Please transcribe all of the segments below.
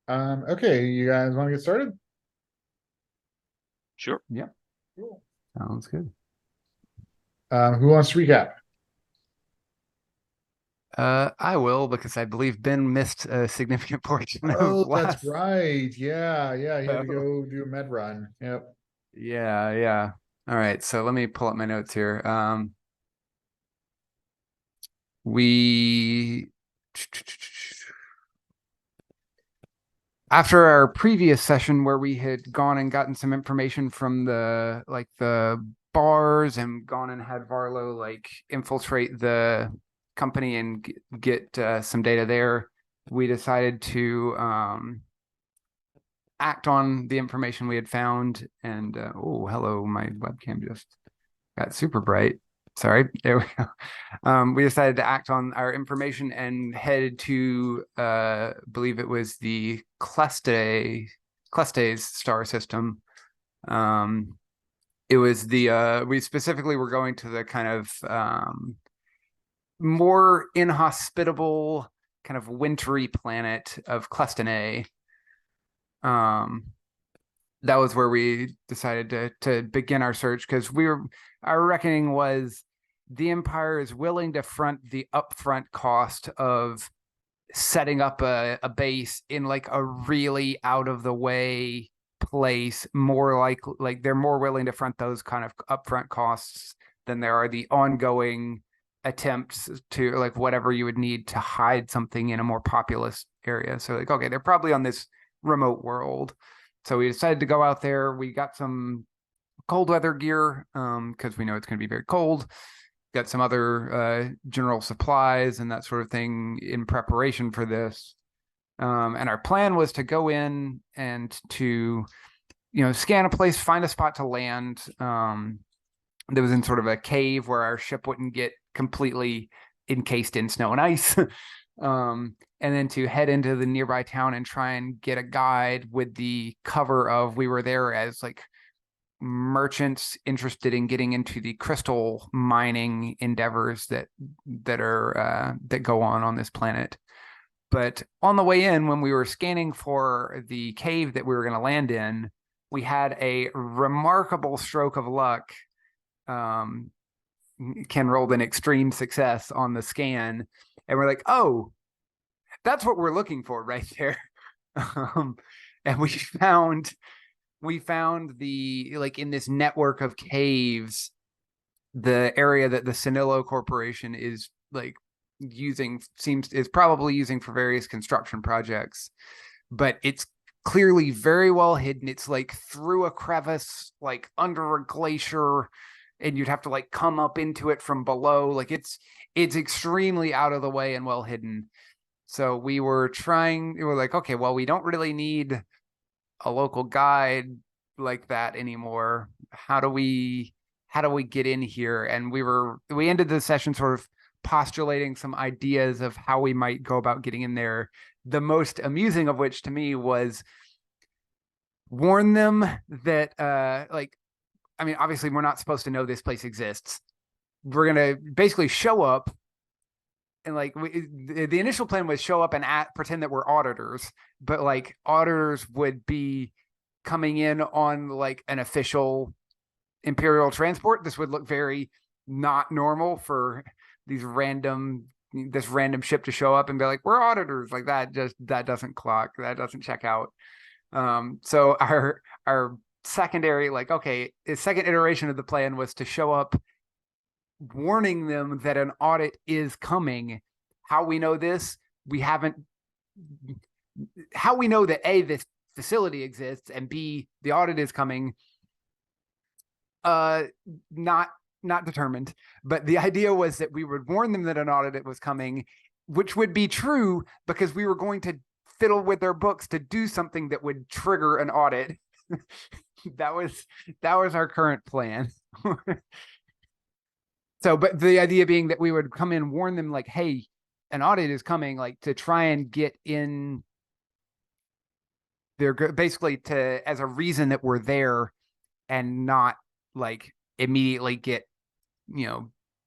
Okay, you guys want to get started? Sure. Yep. Cool. Sounds good. Who wants to recap? I will because I believe Ben missed a significant portion of Oh, that's last. right. Yeah, he had to So, go do a med run. Yep. yeah. All right, so let me pull up my notes here. We After our previous session where we had gone and gotten some information from the bars and gone and had Varlo infiltrate the company and get some data there, we decided to act on the information we had found. And oh, hello, my webcam just got super bright. Sorry, there we go. We decided to act on our information and headed to, believe it was the Clestes star system. It was we specifically were going to the kind of more inhospitable, kind of wintry planet of Clestine. Um, that was where we decided to begin our search because our reckoning was the Empire is willing to front the upfront cost of setting up a base in like a really out of the way place, more like they're more willing to front those kind of upfront costs than there are the ongoing attempts to like whatever you would need to hide something in a more populous area. So like, okay, they're probably on this remote world. So we decided to go out there. We got some cold weather gear because we know it's going to be very cold. Got some other general supplies and that sort of thing in preparation for this. And our plan was to go in and to, scan a place, find a spot to land that was in sort of a cave where our ship wouldn't get completely encased in snow and ice. And then to head into the nearby town and try and get a guide with the cover of we were there as like merchants interested in getting into the crystal mining endeavors that go on this planet. But on the way in, when we were scanning for the cave that we were going to land in, we had a remarkable stroke of luck. Ken rolled an extreme success on the scan, and we're like, "Oh, that's what we're looking for right there." And we found the like in this network of caves, the area that the Sanillo Corporation is like is probably using for various construction projects, but it's clearly very well hidden. It's like through a crevice, like under a glacier, and you'd have to like come up into it from below. Like it's extremely out of the way and well hidden. So we were like, okay, well, we don't really need a local guide like that anymore. How do we get in here? And we ended the session sort of postulating some ideas of how we might go about getting in there. The most amusing of which to me was warn them that I mean, obviously we're not supposed to know this place exists. We're gonna basically show up and the initial plan was show up and pretend that we're auditors, but like auditors would be coming in on like an official imperial transport. This would look very not normal for this random ship to show up and be like, we're auditors. Like that doesn't clock. That doesn't check out. So our secondary, like, okay, the second iteration of the plan was to show up warning them that an audit is coming. How we know this, we haven't how we know that A, this facility exists, and B, the audit is coming, not determined. But the idea was that we would warn them that an audit was coming, which would be true because we were going to fiddle with their books to do something that would trigger an audit. that was our current plan. So, but the idea being that we would come in, warn them like, hey, an audit is coming, like to try and get in there basically to as a reason that we're there and not like immediately get,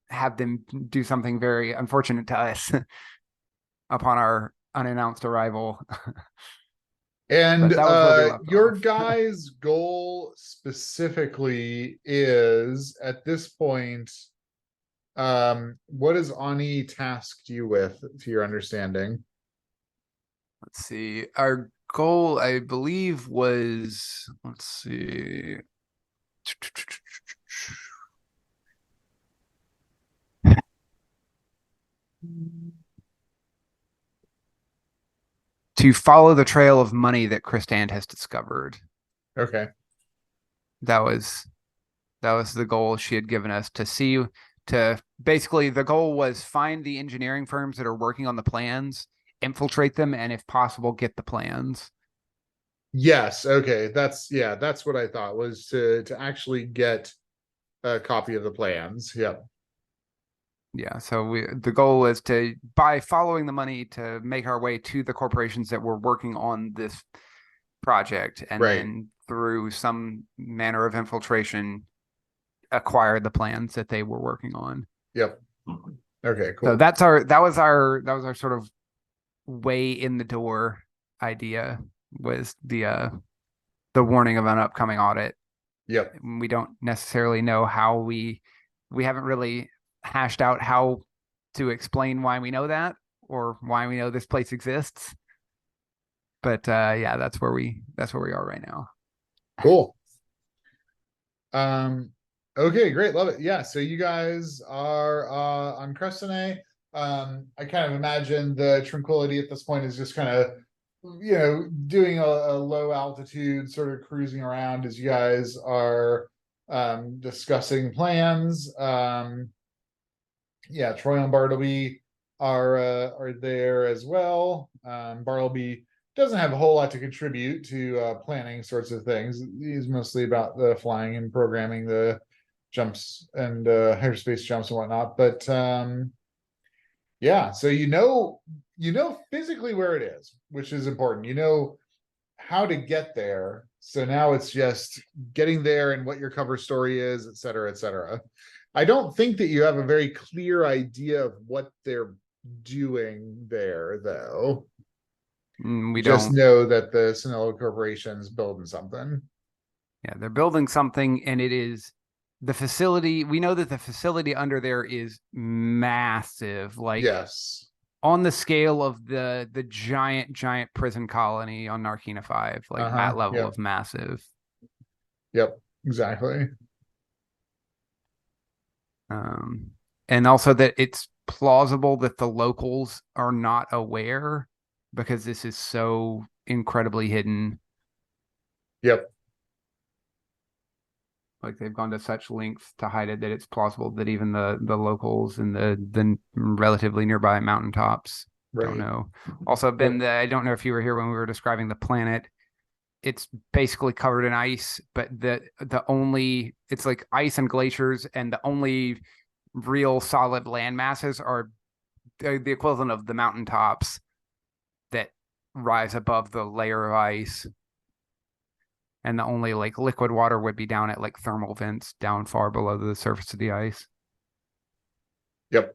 have them do something very unfortunate to us upon our unannounced arrival. And But that was where we left your off. guys' goal specifically is at this point, what has Ani tasked you with, to your understanding? Let's see. Our goal, I believe, was, let's see. To follow the trail of money that Christand has discovered. Okay. That was the goal she had given us, to basically, the goal was find the engineering firms that are working on the plans, infiltrate them, and if possible, get the plans. Yes, okay. That's what I thought, was to actually get a copy of the plans. Yep. Yeah, so the goal is to, by following the money, to make our way to the corporations that were working on this project, and Right. then through some manner of infiltration, acquire the plans that they were working on. Yep. Okay, So cool. that was our sort of way in the door idea, was the warning of an upcoming audit. Yep. We don't necessarily know how we haven't really hashed out how to explain why we know that, or why we know this place exists. But yeah, that's where we are right now. Cool. Um, okay, great, love it. Yeah, so you guys are on Crestone. I kind of imagine the Tranquility at this point is just kind of, doing a low altitude, sort of cruising around as you guys are discussing plans. Yeah, Troy and Bartleby are there as well. Bartleby doesn't have a whole lot to contribute to planning sorts of things. He's mostly about the flying and programming the jumps and hyperspace jumps and whatnot. But yeah, so physically where it is, which is important. You know how to get there. So now it's just getting there and what your cover story is, et cetera, et cetera. I don't think that you have a very clear idea of what they're doing there, though. We Just don't. know that the Sonoma Corporation's building something. Yeah, they're building something, and it is the facility. We know that the facility under there is massive, like Yes. on the scale of the giant prison colony on Narkina 5, like Uh-huh. that level Yep. of massive. Yep. Exactly. Um, and also that it's plausible that the locals are not aware, because this is so incredibly hidden. Yep. Like, they've gone to such lengths to hide it that it's plausible that even the locals in the relatively nearby mountaintops don't Right. know. Also, Ben, Yep. I don't know if you were here when we were describing the planet. It's basically covered in ice, but the only, it's like ice and glaciers, and the only real solid land masses are the equivalent of the mountaintops that rise above the layer of ice. And the only like liquid water would be down at like thermal vents down far below the surface of the ice. Yep.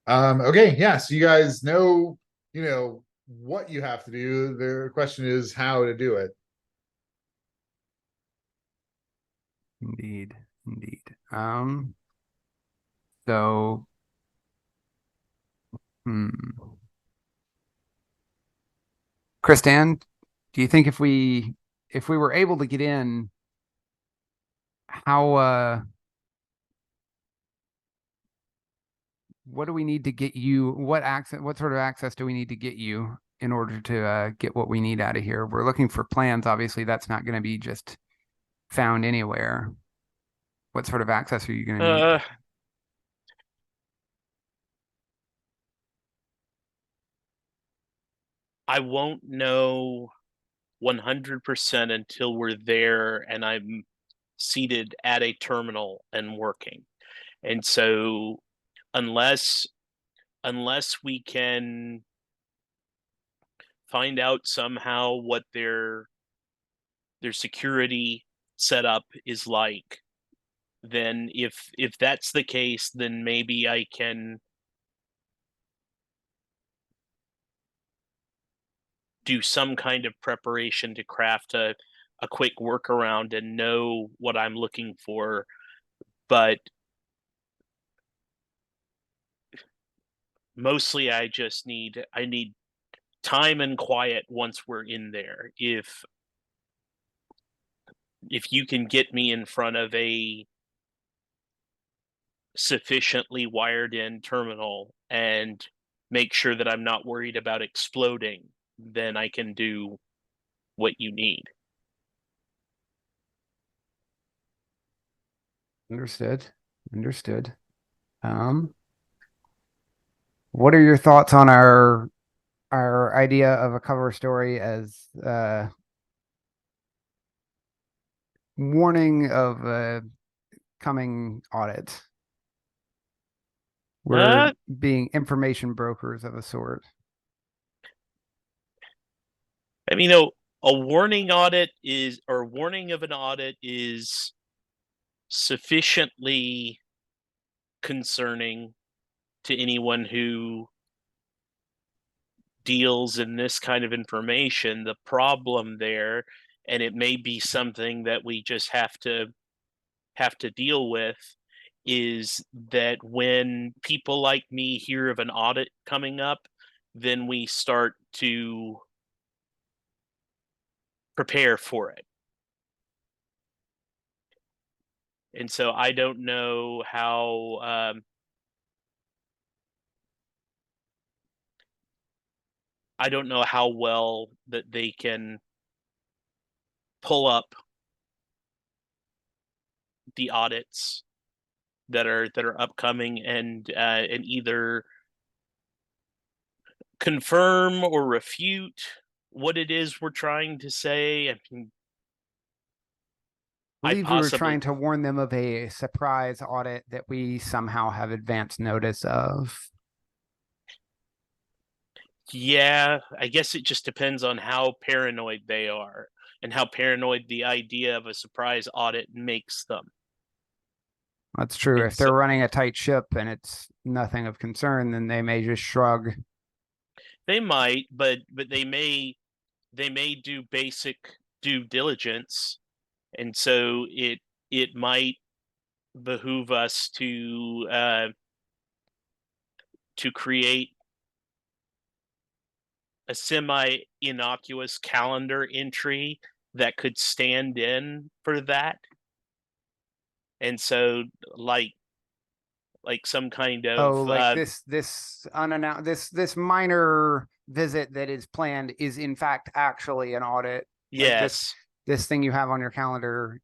Okay, yeah, so you guys know, what you have to do. The question is how to do it. Indeed, indeed. So, hmm. Kristan, do you think if we were able to get in, how what do we need to get you? What sort of access do we need to get you in order to get what we need out of here? We're looking for plans. Obviously, that's not going to be just found anywhere. What sort of access are you going to need? Uh, I won't know 100% until we're there and I'm seated at a terminal and working. And so unless we can find out somehow what their security setup is like, then if that's the case, then maybe I can do some kind of preparation to craft a quick workaround and know what I'm looking for. But mostly I need time and quiet once we're in there. If you can get me in front of a sufficiently wired in terminal and make sure that I'm not worried about exploding, then I can do what you need. Understood. What are your thoughts on our idea of a cover story as warning of a coming audit? We're being information brokers of a sort. I mean, a warning of an audit is sufficiently concerning to anyone who deals in this kind of information. The problem there, and it may be something that we just have to deal with, is that when people like me hear of an audit coming up, then we start to prepare for it. And so I don't know how well that they can pull up the audits that are upcoming and either confirm or refute what it is we're trying to say. I mean, I believe we were trying to warn them of a surprise audit that we somehow have advance notice of. Yeah, I guess it just depends on how paranoid they are and how paranoid the idea of a surprise audit makes them. That's true. And if they're running a tight ship and it's nothing of concern, then they may just shrug. They might, but they may do basic due diligence, and so it might behoove us to create a semi-innocuous calendar entry that could stand in for that. And so like some kind of this unannounced this minor visit that is planned is in fact actually an audit. Yes. This thing you have on your calendar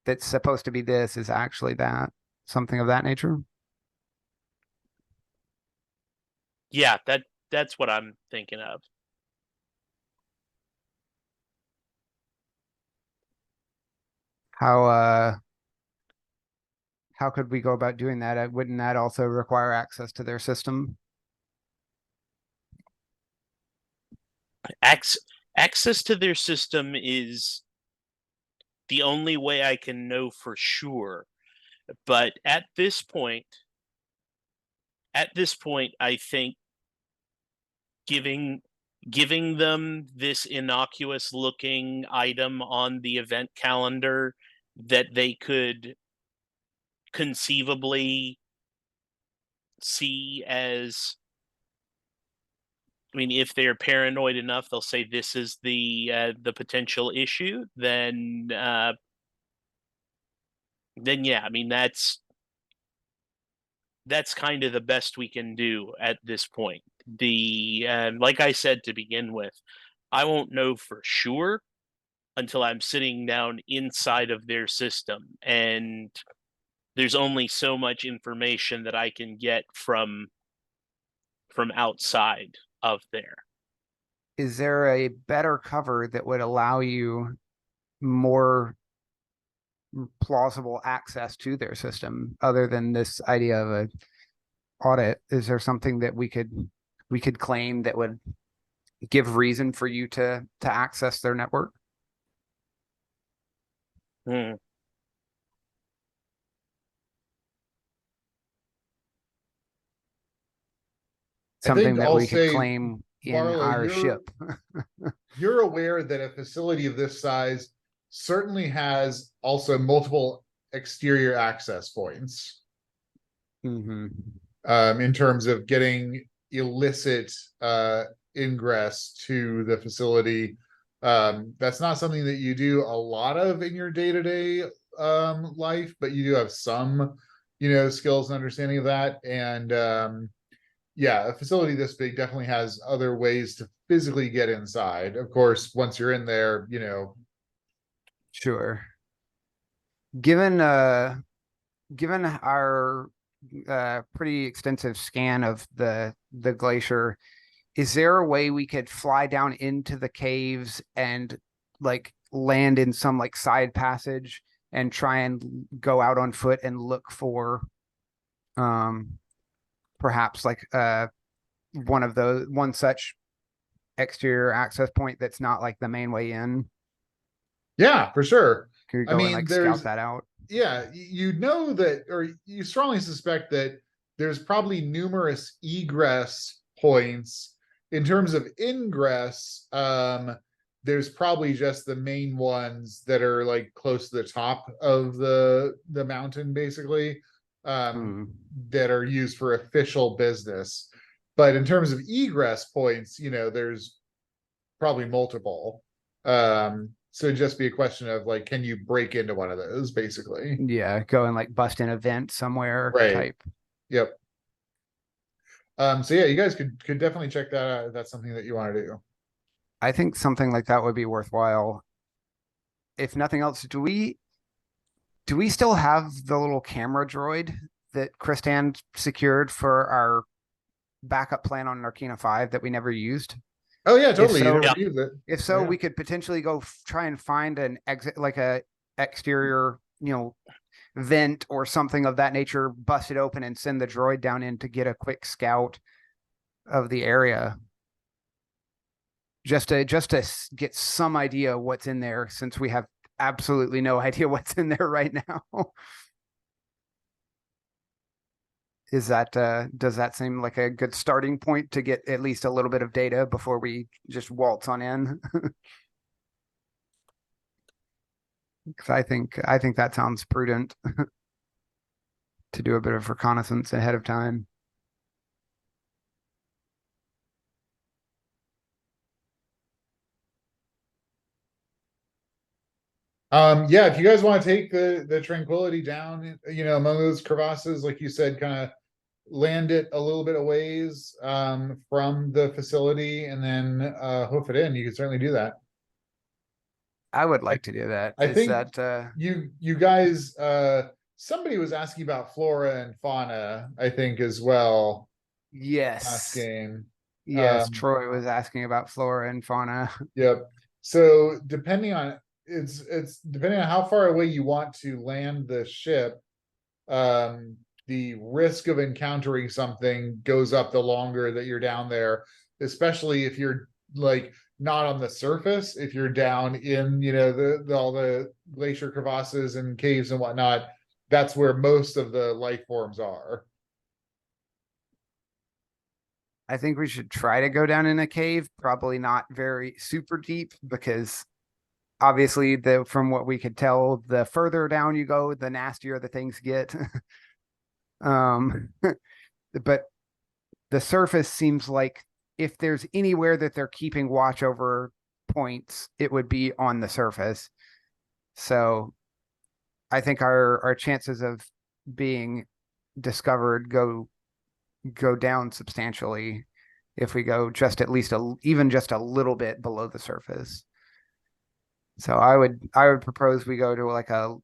that's supposed to be this is actually that, something of that nature. Yeah, that's what I'm thinking of. How could we go about doing that? Wouldn't that also require access to their system? Access to their system is the only way I can know for sure. But at this point, I think giving them this innocuous looking item on the event calendar that they could conceivably see as, I mean, if they're paranoid enough, they'll say this is the potential issue. Then yeah, I mean that's kind of the best we can do at this point. Like I said to begin with, I won't know for sure until I'm sitting down inside of their system, and there's only so much information that I can get from outside of there. Is there a better cover that would allow you more plausible access to their system other than this idea of a audit? Is there something that we could claim that would give reason for you to access their network? Something that we could claim in Barlow, our ship. You're aware that a facility of this size certainly has also multiple exterior access points. Mm-hmm. In terms of getting illicit ingress to the facility. That's not something that you do a lot of in your day-to-day life, but you do have some, skills and understanding of that. And yeah, a facility this big definitely has other ways to physically get inside. Of course, once you're in there, Sure. Given our pretty extensive scan of the glacier, is there a way we could fly down into the caves and like land in some like side passage and try and go out on foot and look for perhaps like one such exterior access point that's not like the main way in? Yeah, for sure. Could we I go and mean, like there's scout that out? yeah, you know that, or you strongly suspect that there's probably numerous egress points. In terms of ingress, there's probably just the main ones that are like close to the top of the mountain, basically, that are used for official business. But in terms of egress points, there's probably multiple. So it'd just be a question of like, can you break into one of those, basically? Yeah, go and like bust an event somewhere Right. type. Yep. So yeah, you guys could definitely check that out if that's something that you want to do. I think something like that would be worthwhile. If nothing else, do we still have the little camera droid that Kristan secured for our backup plan on Narkina 5 that we never used? Oh yeah, totally. so- You never Yeah. used it. If so, Yeah. we could potentially go try and find an exit, like a exterior, vent or something of that nature, bust it open and send the droid down in to get a quick scout of the area. Just to get some idea what's in there, since we have absolutely no idea what's in there right now. Is that does that seem like a good starting point to get at least a little bit of data before we just waltz on in? Because I think that sounds prudent to do a bit of reconnaissance ahead of time. Yeah, if you guys want to take the Tranquility down, among those crevasses, like you said, kind of land it a little bit of ways from the facility and then hoof it in, you can certainly do that. I would like to do that. I Is think that you guys somebody was asking about flora and fauna, I think, as well last yes. game. Yes, Troy was asking about flora and fauna. Yep. So depending on it's depending on how far away you want to land the ship, the risk of encountering something goes up the longer that you're down there, especially if you're like not on the surface. If you're down in, the all the glacier crevasses and caves and whatnot, that's where most of the life forms are. I think we should try to go down in a cave, probably not very super deep, because obviously from what we could tell, the further down you go, the nastier the things get. But the surface seems like if there's anywhere that they're keeping watch over points, it would be on the surface. So I think our chances of being discovered go down substantially if we go just at least even just a little bit below the surface. So I would propose we go to like a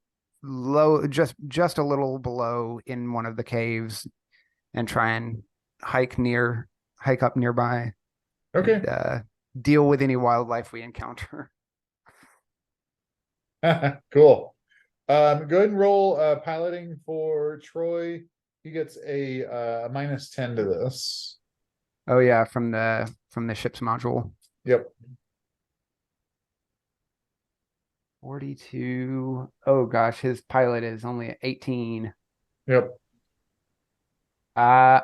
low, just a little below in one of the caves and try and hike up nearby. Okay. And, deal with any wildlife we encounter. Cool. Go ahead and roll piloting for Troy. He gets a -10 to this. Oh yeah, from the ship's module. Yep. 42. Oh gosh, his pilot is only 18. Yep. I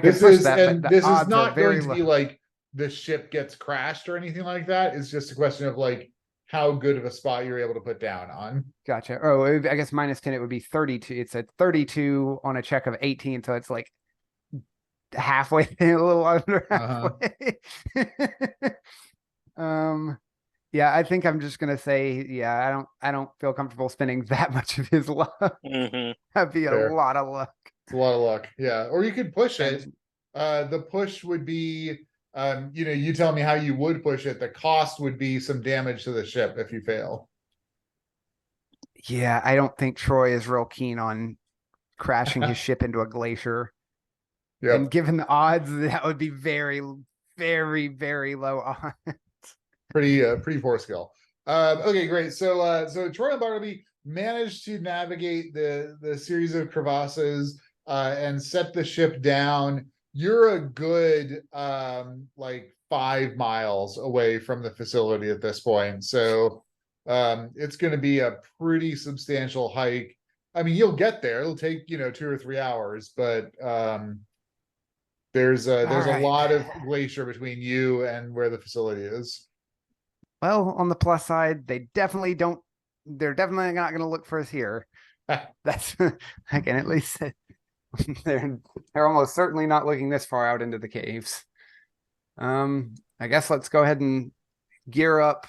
could push that, but the this is odds are not very going to be low. like the ship gets crashed or anything like that. It's just a question of like how good of a spot you're able to put down on. Gotcha. Oh, I guess -10, it would be 32. It's a 32 on a check of 18, so it's like halfway, a little under halfway. Yeah, I think I'm just gonna say, yeah, I don't feel comfortable spending that much of his luck. That'd be a lot of luck. It's a lot of luck. Yeah. Or you could push it. The push would be, you know, you tell me how you would push it. The cost would be some damage to the ship if you fail. Yeah, I don't think Troy is real keen on crashing his ship into a glacier. Yep. And given the odds, that would be very, very, very low odds. Pretty poor skill. Okay, great. So Troy and Bartleby managed to navigate the series of crevasses and set the ship down. You're a good like 5 miles away from the facility at this point. So it's going to be a pretty substantial hike. I mean, you'll get there. It'll take, you know, 2 or 3 hours, but there's a lot of glacier between you and where the facility is. Well, on the plus side, they're definitely not going to look for us here. That's, I can at least say they're almost certainly not looking this far out into the caves. I guess let's go ahead and gear up,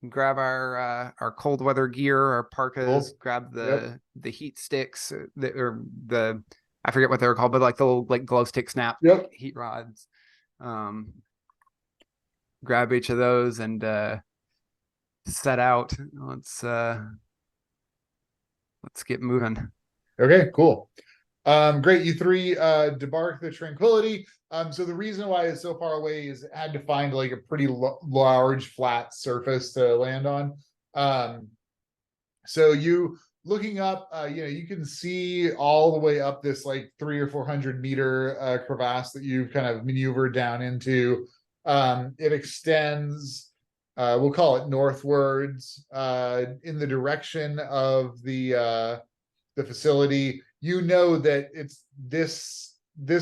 grab our cold weather gear, our parkas, grab the heat sticks, or the, I forget what they're called, but like the little like glow stick snap heat rods. Grab each of those and set out. Let's get moving. Okay, cool. Great. You three debark the Tranquility. So the reason why it's so far away is it had to find like a pretty large flat surface to land on. So you looking up, you know, you can see all the way up this like 300 or 400 meter crevasse that you've kind of maneuvered down into. It extends, we'll call it northwards, in the direction of the facility. You know that it's this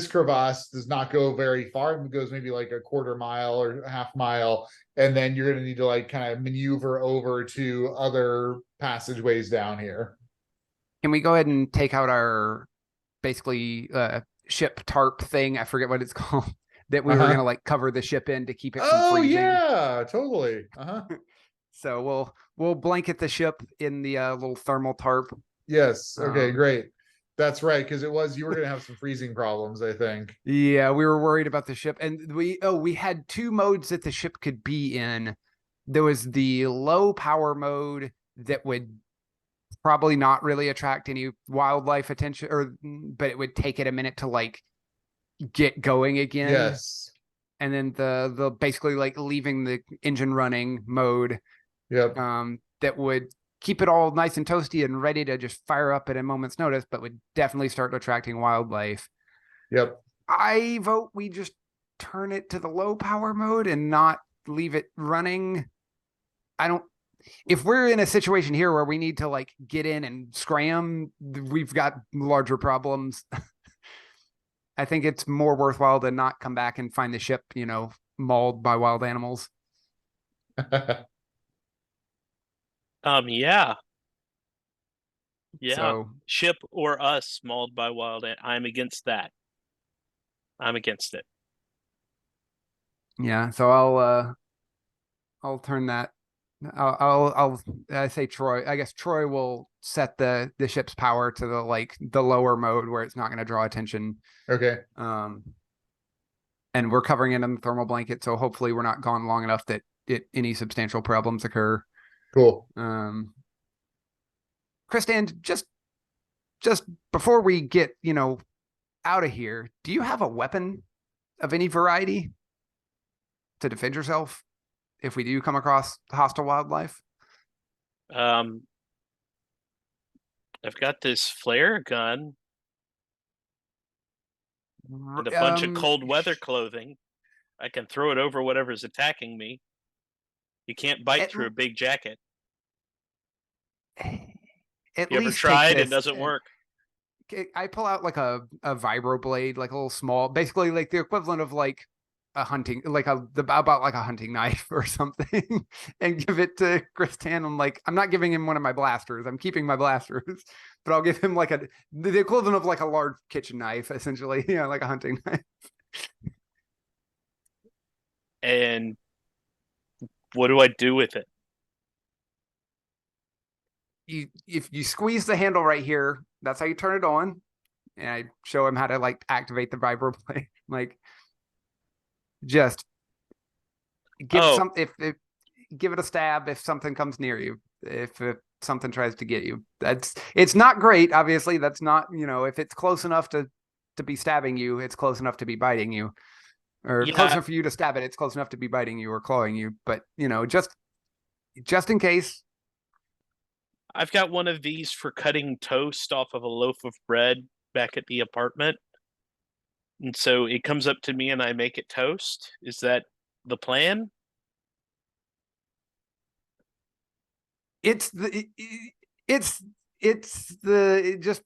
crevasse does not go very far. It goes maybe like a quarter mile or a half mile, and then you're going to need to like kind of maneuver over to other passageways down here. Can we go ahead and take out our basically ship tarp thing? I forget what it's called. That we were going to like cover the ship in to keep it from freezing. Yeah, totally. So we'll blanket the ship in the little thermal tarp. Yes. Okay, great. That's right, because you were going to have some freezing problems, I think. Yeah, we were worried about the ship, and we had 2 modes that the ship could be in. There was the low power mode that would probably not really attract any wildlife attention, but it would take it a minute to like get going again. Yes. And then the basically like leaving the engine running mode. Yep. That would keep it all nice and toasty and ready to just fire up at a moment's notice, but would definitely start attracting wildlife. Yep. I vote we just turn it to the low power mode and not leave it running. If we're in a situation here where we need to like get in and scram, we've got larger problems. I think it's more worthwhile to not come back and find the ship, you know, mauled by wild animals. Yeah. So, ship or us mauled by wild. I'm against that. I'm against it. Yeah. So I'll turn that. I say Troy. I guess Troy will set the ship's power to the lower mode where it's not going to draw attention. Okay. And we're covering it in the thermal blanket, so hopefully we're not gone long enough that any substantial problems occur. Cool. Kristan, just before we get, you know, out of here, do you have a weapon of any variety to defend yourself if we do come across hostile wildlife? I've got this flare gun and a bunch of cold weather clothing. I can throw it over whatever's attacking me. You can't bite through a big jacket. You ever tried? It doesn't work. I pull out like a vibro blade, like a little small, basically like the equivalent of like a hunting, like about like a hunting knife or something, and give it to Kristan. I'm like, I'm not giving him one of my blasters. I'm keeping my blasters, but I'll give him like the equivalent of like a large kitchen knife, essentially, like a hunting knife. And what do I do with it? If you squeeze the handle right here, that's how you turn it on. And I show him how to like activate the vibroblade. Like, just give give it a stab if something comes near you. If something tries to get you, it's not great. Obviously, that's not, if it's close enough to be stabbing you, it's close enough to be biting you, or close enough for you to stab it. It's close enough to be biting you or clawing you. But just in case. I've got one of these for cutting toast off of a loaf of bread back at the apartment. And so it comes up to me and I make it toast. Is that the plan? Just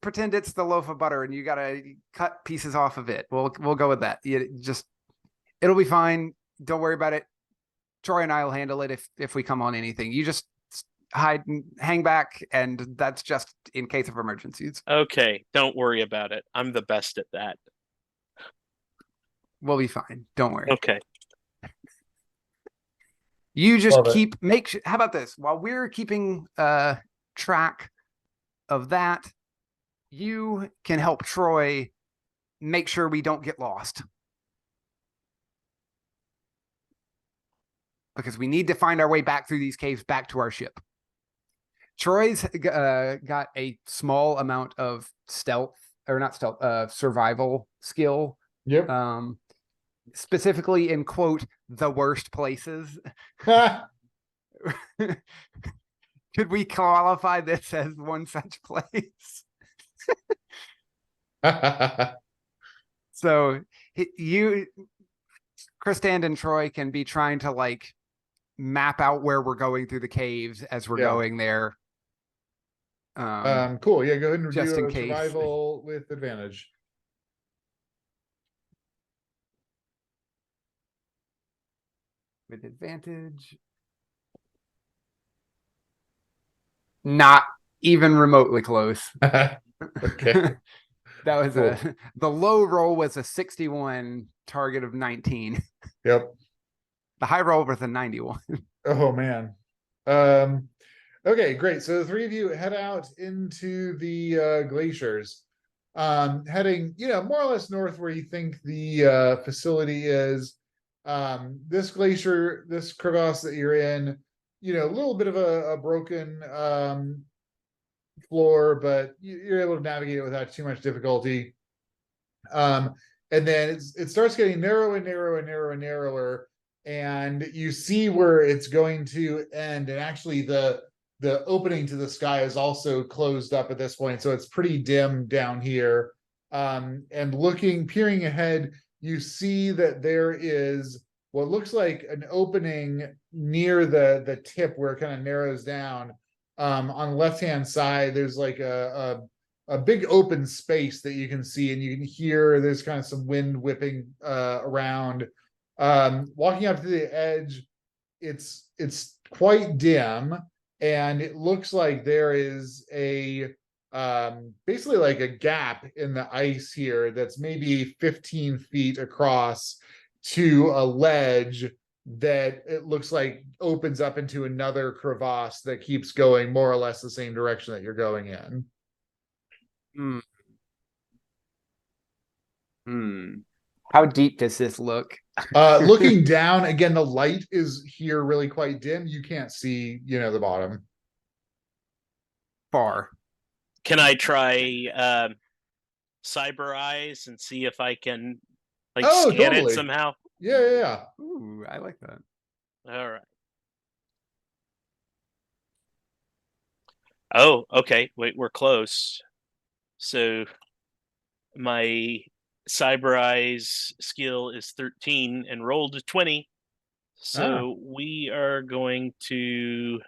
pretend it's the loaf of butter and you gotta cut pieces off of it. We'll go with that. It'll be fine. Don't worry about it. Troy and I will handle it if we come on anything. You just hide and hang back, and that's just in case of emergencies. Okay, don't worry about it. I'm the best at that. We'll be fine. Don't worry. Okay. You just how about this? While we're keeping track of that, you can help Troy make sure we don't get lost. Because we need to find our way back through these caves back to our ship. Troy's got a small amount of survival skill. Yep. Specifically in quote the worst places. Could we qualify this as one such place? So Kristan and Troy can be trying to like map out where we're going through the caves as we're going there. Cool. Yeah, go ahead and review just in case. Survival with advantage. With advantage. Not even remotely close. Okay. That was cool. The low roll was a 61, target of 19. Yep. The high roll was a 91. Oh man. Okay, great. So the three of you head out into the glaciers, heading, more or less north where you think the facility is. This glacier, this crevasse that you're in, a little bit of a broken floor, but you're able to navigate it without too much difficulty. And then it starts getting narrow and narrow and narrow and narrower, and you see where it's going to end. And actually the opening to the sky is also closed up at this point, so it's pretty dim down here. And peering ahead, you see that there is what looks like an opening near the tip where it kind of narrows down. On the left-hand side, there's like a big open space that you can see, and you can hear there's kind of some wind whipping around. Walking up to the edge, it's quite dim, and it looks like there is basically like a gap in the ice here that's maybe 15 feet across to a ledge that it looks like opens up into another crevasse that keeps going more or less the same direction that you're going in. How deep does this look? Looking down, again, the light is here really quite dim. You can't see, the bottom. Far. Can I try cyber eyes and see if I can scan it somehow? Yeah. Ooh, I like that. All right. Oh, okay. Wait, we're close. So my cyber eyes skill is 13 and rolled a 20. So we are going to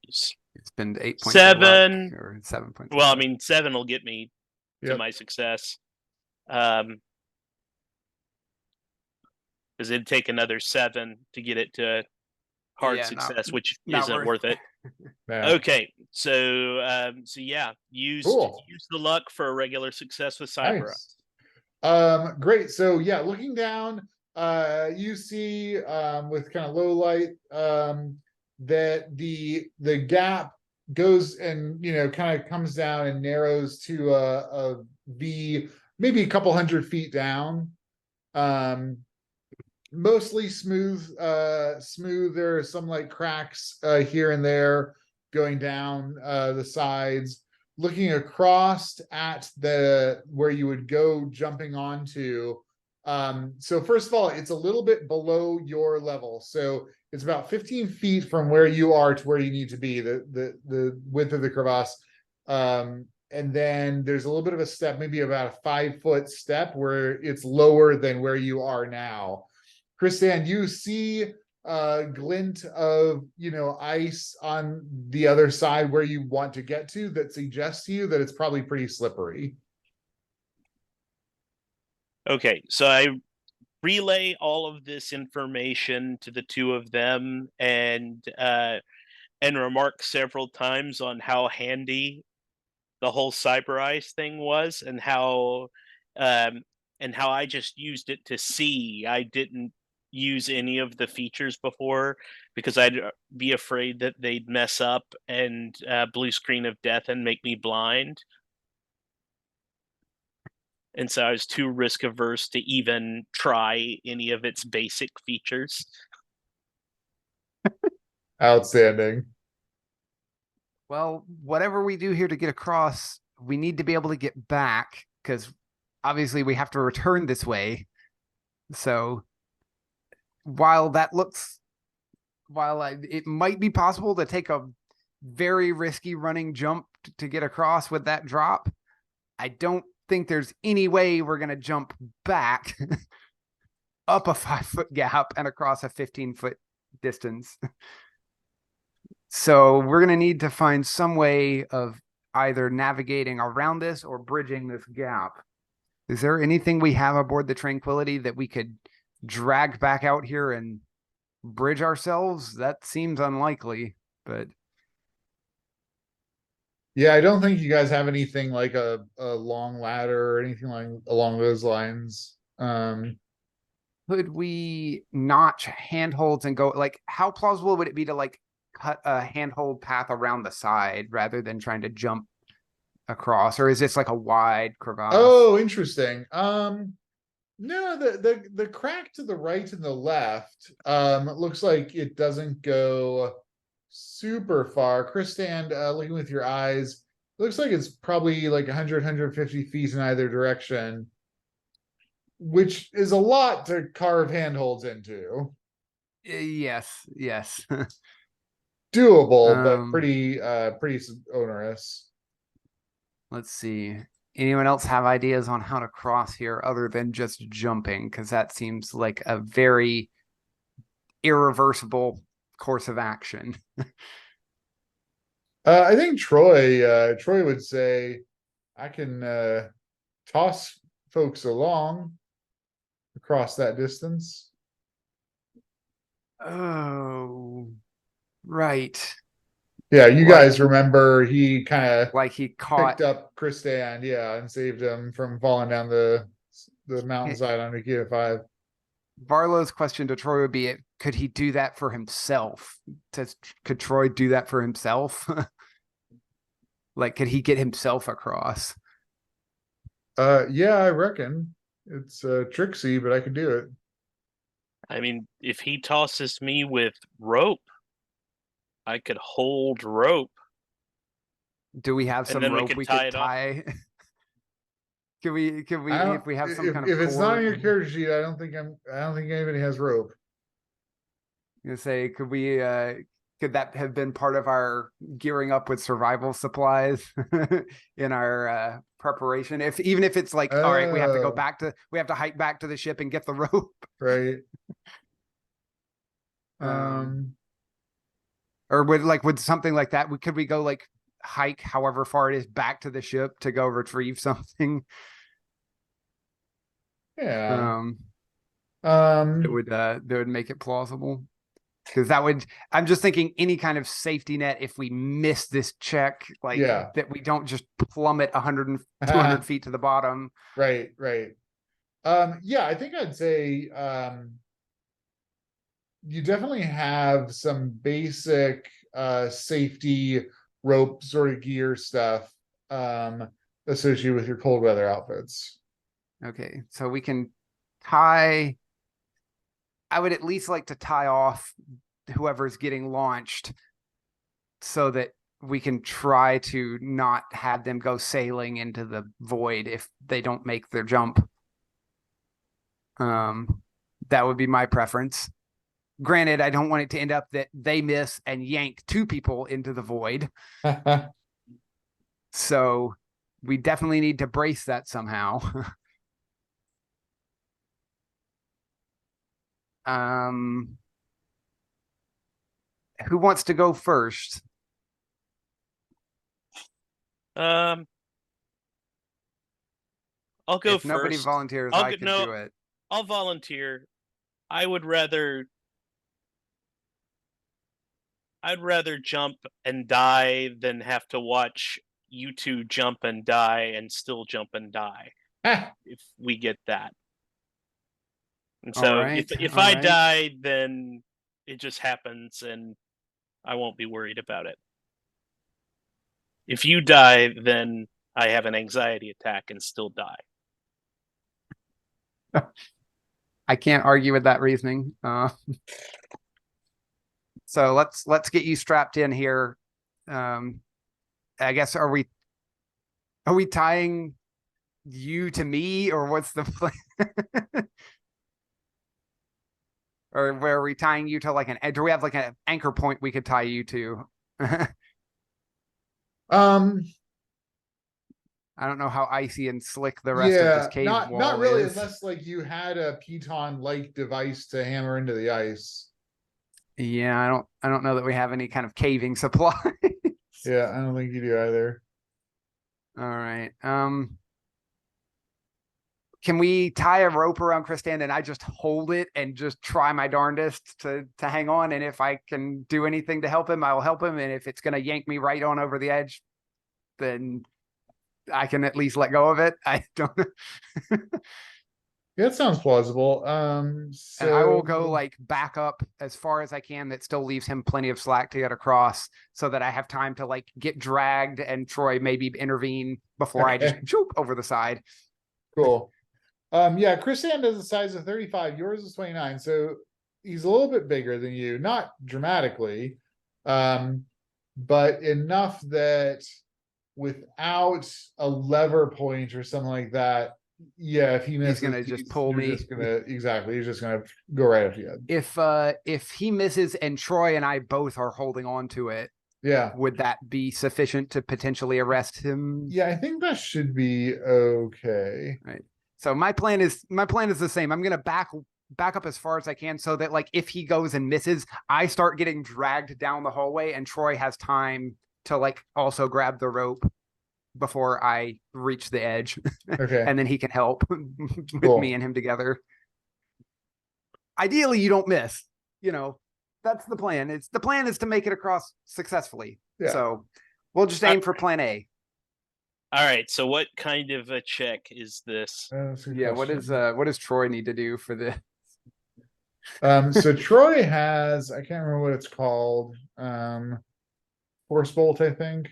use. Spend 8 points of luck, 7. or 7 points. Well, of I luck. mean, 7 will get me to Yep. my success. Because it'd take another 7 to get it to hard Yeah, success, which not isn't worth it. Yeah. Okay, so yeah, use Cool. the luck for a regular success with Cyber. Nice. Great. So yeah, looking down, you see with kind of low light that the gap goes and kind of comes down and narrows to a V, maybe a couple 100 feet down. Mostly smooth. There are some like cracks here and there going down the sides. Looking across at where you would go jumping onto. So first of all, it's a little bit below your level. So it's about 15 feet from where you are to where you need to be, the width of the crevasse. And then there's a little bit of a step, maybe about a 5-foot step where it's lower than where you are now. Chrisanne, you see a glint of ice on the other side where you want to get to that suggests to you that it's probably pretty slippery. Okay, so I relay all of this information to the two of them and remark several times on how handy the whole cyber ice thing was, and how I just used it to see. I didn't use any of the features before because I'd be afraid that they'd mess up and blue screen of death and make me blind. And so I was too risk averse to even try any of its basic features. Outstanding. Well, whatever we do here to get across, we need to be able to get back, because obviously we have to return this way. So while it might be possible to take a very risky running jump to get across with that drop, I don't think there's any way we're going to jump back up a 5-foot gap and across a 15-foot distance. So we're going to need to find some way of either navigating around this or bridging this gap. Is there anything we have aboard the Tranquility that we could drag back out here and bridge ourselves? That seems unlikely, but yeah, I don't think you guys have anything like a long ladder or anything like along those lines. Could we notch handholds and go, like, how plausible would it be to like cut a handhold path around the side rather than trying to jump across? Or is this like a wide crevasse? Oh, interesting. No, the crack to the right and the left looks like it doesn't go super far. Christan, looking with your eyes, looks like it's probably like 150 feet in either direction, which is a lot to carve handholds into. Yes. Doable, but pretty onerous. Let's see. Anyone else have ideas on how to cross here other than just jumping? Because that seems like a very irreversible course of action. I think Troy would say, I can toss folks along across that distance. Oh, right. Yeah, you guys remember he kind of like he caught picked up Christan, yeah, and saved him from falling down the mountainside on Nikita 5. Barlow's question to Troy would be, could he do that for himself? Could Troy do that for himself? Like, could he get himself across? Yeah, I reckon. It's tricksy, but I can do it. I mean, if he tosses me with rope, I could hold rope. Do we have some rope we could tie? Can we if we have some kind of if it's not on your cord? character sheet, I don't think anybody has rope. You say, could that have been part of our gearing up with survival supplies in our preparation? Even if it's like, all right, we have to hike back to the ship and get the rope. Right. Or would something like that, could we go like hike however far it is back to the ship to go retrieve something? Yeah. That would make it plausible. Because I'm just thinking any kind of safety net if we miss this check, like that we don't just plummet 100 and 200 feet to the bottom. Right. Yeah, I think I'd say you definitely have some basic safety rope sort of gear stuff associated with your cold weather outfits. Okay, so we can tie. I would at least like to tie off whoever's getting launched so that we can try to not have them go sailing into the void if they don't make their jump. That would be my preference. Granted, I don't want it to end up that they miss and yank 2 people into the void. So we definitely need to brace that somehow. Who wants to go first? I'll go if first. Nobody volunteers, I can do it. I'll volunteer. I'd rather jump and die than have to watch you two jump and die and still jump and die. If we get that. And so if I die, then it just happens and I won't be worried about it. If you die, then I have an anxiety attack and still die. I can't argue with that reasoning. So let's get you strapped in here. I guess are we tying you to me, or what's the plan? Or where are we tying you to like do we have like an anchor point we could tie you to? I don't know how icy and slick the rest of this cave wall not really, is. unless like you had a piton-like device to hammer into the ice. Yeah, I don't know that we have any kind of caving supply. Yeah, I don't think you do either. All right. Can we tie a rope around Kristan and I just hold it and just try my darndest to hang on? And if I can do anything to help him, I will help him. And if it's going to yank me right on over the edge, then I can at least let go of it. I don't know. Yeah, that sounds plausible. So... And I will go like back up as far as I can. That still leaves him plenty of slack to get across so that I have time to like get dragged and Troy maybe intervene before I just jump over the side. Cool. Yeah, Kristan is a size of 35. Yours is 29. So he's a little bit bigger than you, not dramatically, but enough that without a lever point or something like that, yeah, if he misses, he's gonna just pull me. Exactly. He's just gonna go right at the head. If he misses and Troy and I both are holding on to it, yeah, would that be sufficient to potentially arrest him? Yeah, I think that should be okay. Right. So my plan is the same. I'm gonna back up as far as I can so that like if he goes and misses, I start getting dragged down the hallway and Troy has time to like also grab the rope before I reach the edge. Okay. And then he can help with me and him together. Ideally, you don't miss. That's the plan. The plan is to make it across successfully. Yeah. So we'll just aim for plan A. All right. So what kind of a check is this? Yeah. What does Troy need to do for this? So Troy has, I can't remember what it's called. Force bolt, I think.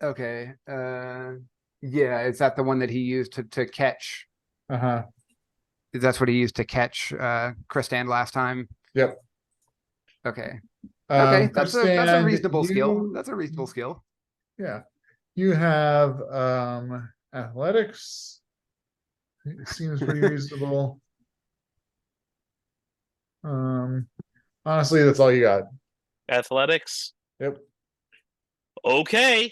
Okay. Yeah, is that the one that he used to catch? Uh-huh. That's what he used to catch Kristan last time? Yep. Okay. Okay, that's a reasonable skill. That's a reasonable skill. Yeah. You have athletics. It seems pretty reasonable. Honestly, that's all you got. Athletics? Yep. Okay.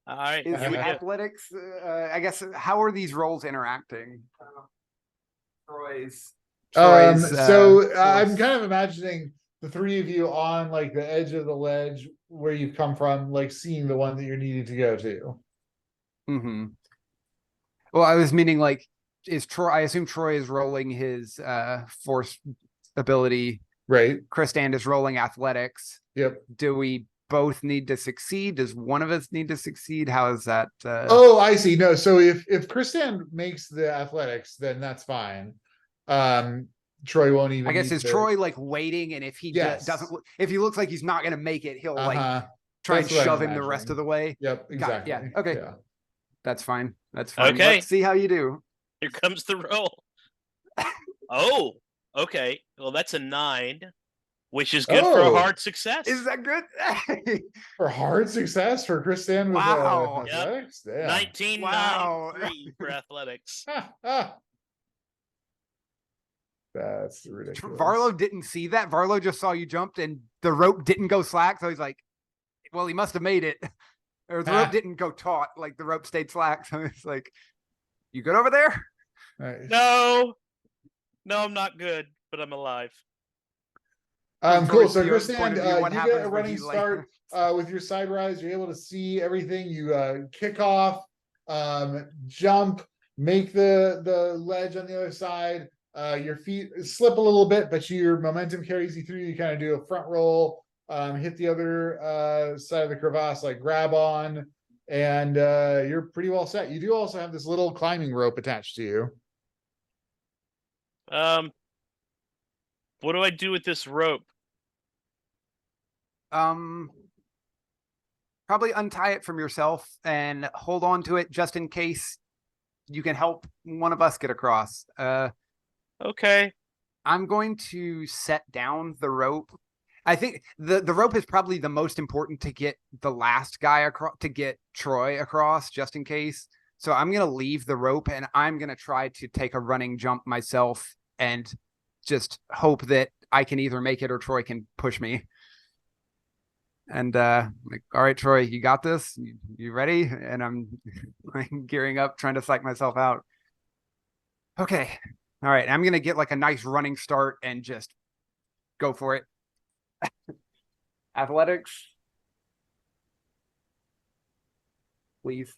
All right. Is athletics, I guess, how are these roles interacting? Troy's so I'm kind of imagining the three of you on like the edge of the ledge where you've come from, like seeing the one that you're needing to go to. Mm-hmm. Well, I was meaning like, is Troy? I assume Troy is rolling his force ability. Right. Kristan is rolling athletics. Yep. Do we both need to succeed? Does one of us need to succeed? How is that? Oh, I see. No, so if Kristan makes the athletics, then that's fine. Troy won't even. I guess need is to... Troy like waiting, and if he Yes. doesn't, if he looks like he's not going to make it, he'll like try That's and what I'm shove him the rest of the way. Yep, exactly. Yeah. Okay. Yeah. That's fine. That's fine. Okay. Let's see how you do. Here comes the roll. Oh, okay. Well, that's a 9, which is good for a hard success. Is that good? For hard success for Kristan with Wow. athletics? Yeah. 19, Wow. 9, 3 for athletics. That's ridiculous. Varlo didn't see that. Varlo just saw you jumped and the rope didn't go slack. So he's like, well, he must have made it. Or the rope didn't go taut. Like the rope stayed slack. So it's like, you good over there? Nice. No, I'm not good, but I'm alive. Cool. So Your Kristan, point of view, you what get happens a when running you, start with your side rise. You're able to see everything. You kick off, jump, make the ledge on the other side. Your feet slip a little bit, but your momentum carries you through. You kind of do a front roll, hit the other side of the crevasse, like grab on, and you're pretty well set. You do also have this little climbing rope attached to you. What do I do with this rope? Probably untie it from yourself and hold on to it just in case you can help one of us get across. Okay. I'm going to set down the rope. I think the rope is probably the most important to get the last guy across, to get Troy across, just in case. So I'm going to leave the rope and I'm going to try to take a running jump myself and just hope that I can either make it or Troy can push me. And like, all right, Troy, you got this? You ready? And I'm like gearing up, trying to psych myself out. Okay. All right. I'm going to get like a nice running start and just go for it. Athletics. Please.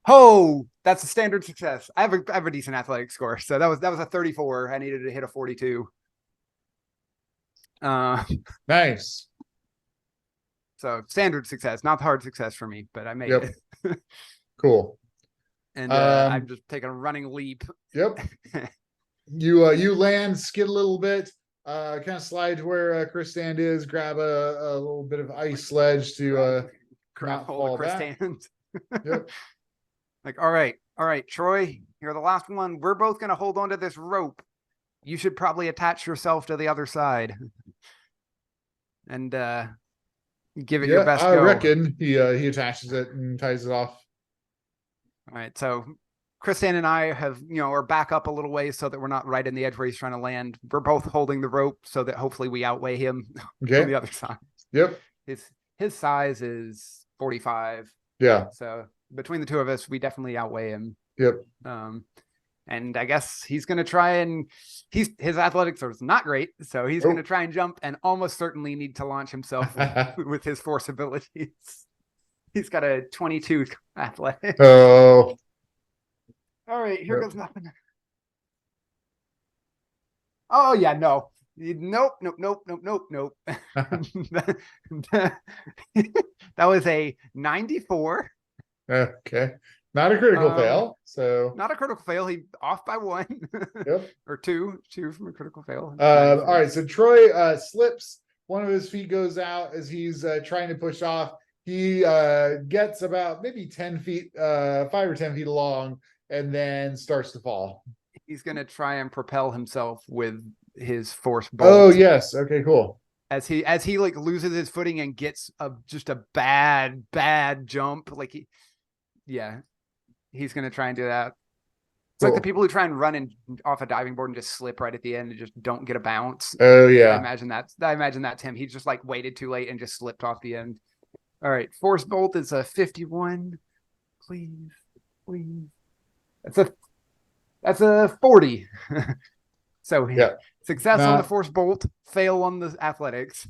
Oh, that's a standard success. I have a decent athletic score. So that was a 34. I needed to hit a 42. Nice. So standard success, not hard success for me, but I made it. Cool. And I'm just taking a running leap. Yep. You land, skid a little bit, kind of slide to where Kristan is, grab a little bit of ice sledge to grab not hold fall of back. Kristan. Yep. Like, all right, Troy, you're the last one. We're both gonna hold on to this rope. You should probably attach yourself to the other side. And give it your best I go. reckon he attaches it and ties it off. All right, so Kristan and I have, are back up a little ways so that we're not right in the edge where he's trying to land. We're both holding the rope so that hopefully we outweigh him on the other side. Yep. His size is 45. Yeah. So between the two of us, we definitely outweigh him. Yep. And I guess he's going to try and his athletics are not great. So he's going to try and jump and almost certainly need to launch himself with his force abilities. He's got a 22 athletic. Oh. All right, here goes nothing. Oh yeah, no. Nope. That was a 94. Okay. Not a critical fail. So not a critical fail. He off by 1. Yep. Or two from a critical fail. All right. So Troy slips. One of his feet goes out as he's trying to push off. He gets about maybe 10 feet, 5 or 10 feet along, and then starts to fall. He's going to try and propel himself with his force bolt. Oh, yes. Okay, cool. As he like loses his footing and gets just a bad jump. Like he's going to try and do that. It's like the people who try and run off a diving board and just slip right at the end and just don't get a bounce. Oh, yeah. I imagine that's him. He just like waited too late and just slipped off the end. All right. Force bolt is a 51. Please. That's a 40. So Yeah. success on the Nah. force bolt, fail on the athletics.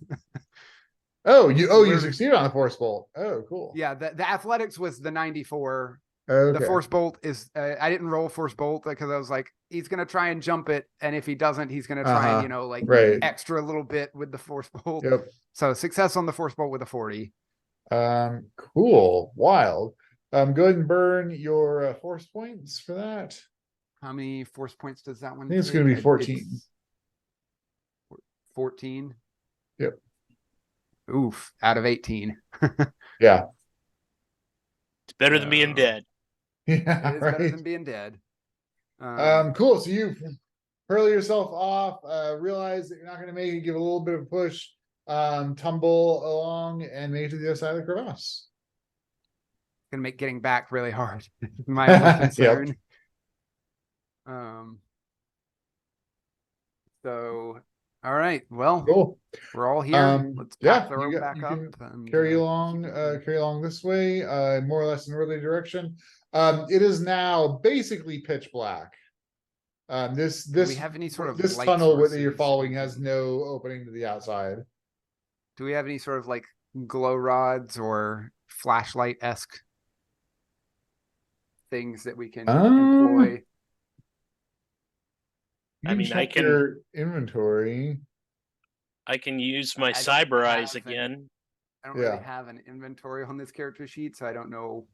You We're- succeeded on the force bolt. Oh, cool. Yeah, the athletics was the 94. Okay. The force bolt is I didn't roll force bolt because I was like, he's gonna try and jump it, and if he doesn't, he's gonna try and like Right. extra a little bit with the force bolt. Yep. So success on the force bolt with a 40. Cool. Wild. Go ahead and burn your force points for that. How many force points does that one I think it's take? going to be 14. It's 14. Yep. Oof, out of 18. Yeah. It's better than being dead. Yeah. It is Right. better than being dead. Cool. So you hurl yourself off, realize that you're not going to make it, give a little bit of a push, tumble along and make it to the other side of the crevasse. Gonna make getting back really hard. My only concern. So all right, well, Cool. we're all here. Let's pack the you rope back you up can and carry keep along, moving. carry along this way, more or less in northerly direction. It is now basically pitch black. Do we have any sort of this light tunnel that you're sources following we has can- no opening to the outside. Do we have any sort of like glow rods or flashlight-esque things that we can employ? You I can mean, I check can- your inventory. I can use my I don't cyber eyes have again. I don't really Yeah. have an inventory on this character sheet, so I don't know.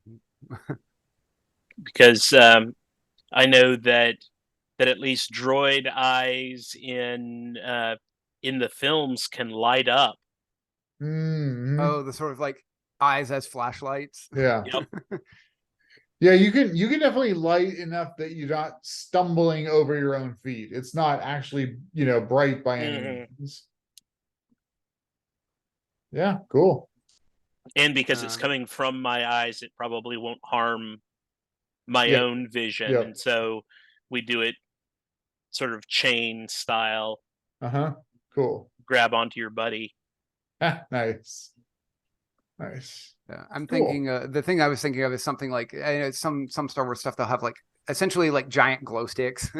Because I know that at least droid eyes in the films can light up. Mhm. Oh, the sort of like eyes as flashlights. Yeah. Yep. Yeah, you can definitely light enough that you're not stumbling over your own feet. It's not actually, bright by any means. Yeah, cool. And because it's Um, coming from my eyes, it probably won't harm my Yep. own vision. Yep. And so we do it sort of chain style, Cool. grab onto your buddy. Nice. Nice. Yeah, I'm Cool. thinking the thing I was thinking of is something like some Star Wars stuff. They'll have like essentially like giant glow sticks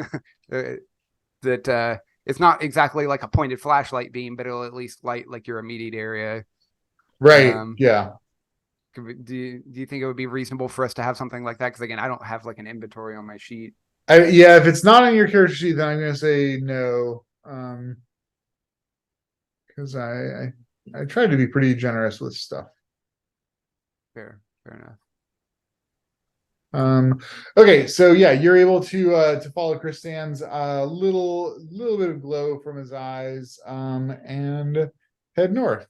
that it's not exactly like a pointed flashlight beam, but it'll at least light like your immediate area. Right. Yeah. Do you think it would be reasonable for us to have something like that? Because again, I don't have like an inventory on my sheet. Yeah, if it's not on your character sheet, then I'm gonna say no. Because I try to be pretty generous with stuff. Fair enough. Okay, so yeah, you're able to follow Kristan's little bit of glow from his eyes, and head north.